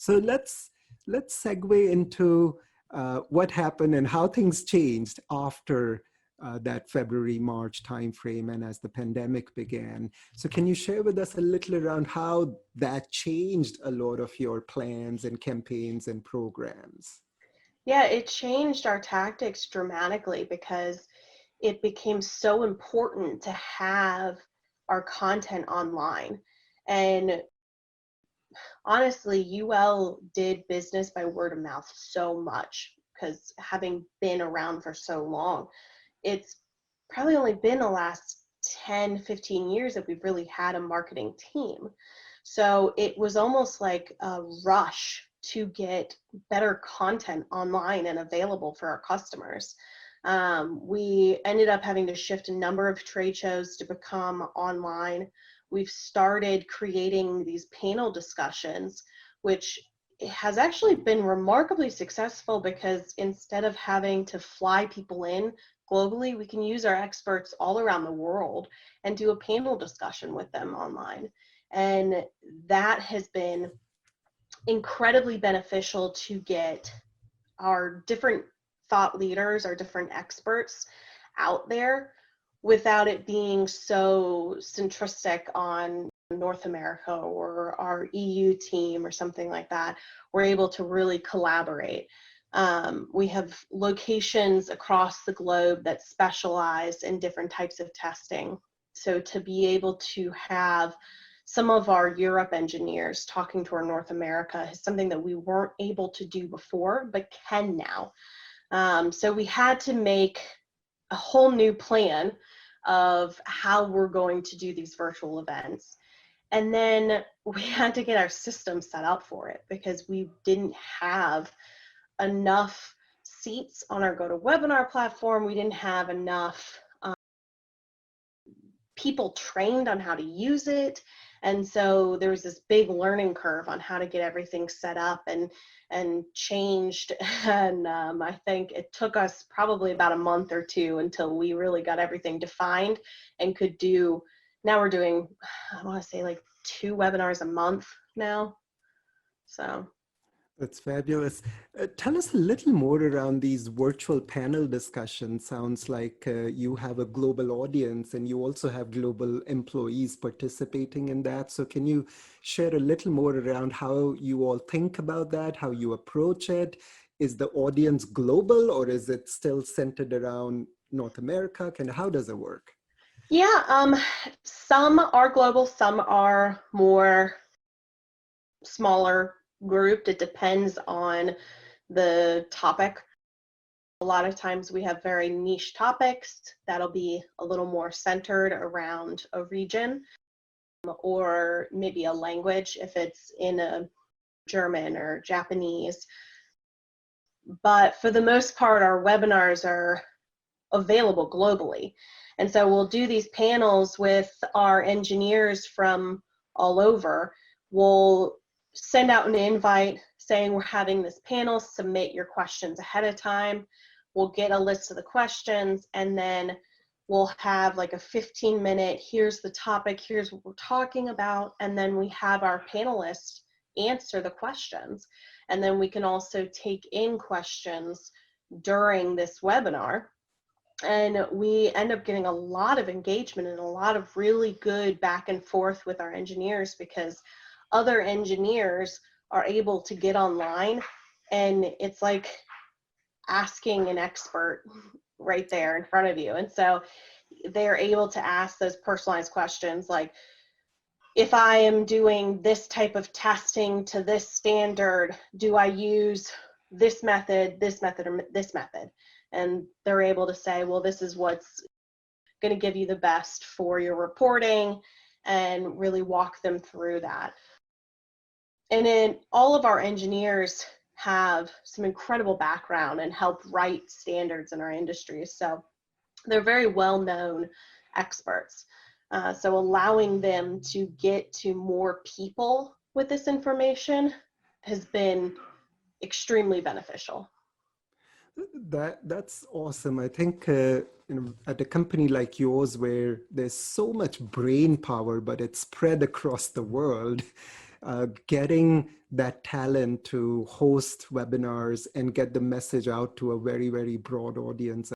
So let's segue into what happened and how things changed after that February, March timeframe and as the pandemic began. So can you share with us a little around how that changed a lot of your plans and campaigns and programs? Yeah, it changed our tactics dramatically because it became so important to have our content online. And honestly, UL did business by word of mouth so much because having been around for so long, it's probably only been the last 10, 15 years that we've really had a marketing team. So it was almost like a rush to get better content online and available for our customers. We ended up having to shift a number of trade shows to become online. We've started creating these panel discussions, which has actually been remarkably successful because instead of having to fly people in globally, we can use our experts all around the world and do a panel discussion with them online. And that has been incredibly beneficial to get our different thought leaders, our different experts out there without it being so centristic on North America or our EU team or something like that. We're able to really collaborate. We have locations across the globe that specialize in different types of testing. So to be able to have some of our Europe engineers talking to our North America is something that we weren't able to do before, but can now. So we had to make a whole new plan of how we're going to do these virtual events. And then we had to get our system set up for it because we didn't have enough seats on our GoToWebinar platform. We didn't have enough people trained on how to use it. And so there was this big learning curve on how to get everything set up and changed. And I think it took us probably about a month or two until we really got everything defined and could do, now we're doing, I want to say like 2 webinars a month now. So. That's fabulous. Tell us a little more around these virtual panel discussions. Sounds like you have a global audience and you also have global employees participating in that. So can you share a little more around how you all think about that, how you approach it? Is the audience global or is it still centered around North America? How does it work? Yeah, some are global, some are more smaller grouped. It depends on the topic. A lot of times we have very niche topics that'll be a little more centered around a region or maybe a language if it's in a German or Japanese. But for the most part, our webinars are available globally. And so we'll do these panels with our engineers from all over. We'll send out an invite saying we're having this panel, submit your questions ahead of time. We'll get a list of the questions and then we'll have like a 15-minute, here's the topic, here's what we're talking about, and then we have our panelists answer the questions. And then we can also take in questions during this webinar. And we end up getting a lot of engagement and a lot of really good back and forth with our engineers because other engineers are able to get online and it's like asking an expert right there in front of you. And so they're able to ask those personalized questions like, if I am doing this type of testing to this standard, do I use this method, or this method? And they're able to say, well, this is what's going to give you the best for your reporting and really walk them through that. And then all of our engineers have some incredible background and help write standards in our industry. So they're very well-known experts. So allowing them to get to more people with this information has been extremely beneficial. That's awesome. I think at a company like yours where there's so much brain power, but it's spread across the world, getting that talent to host webinars and get the message out to a very, very broad audience.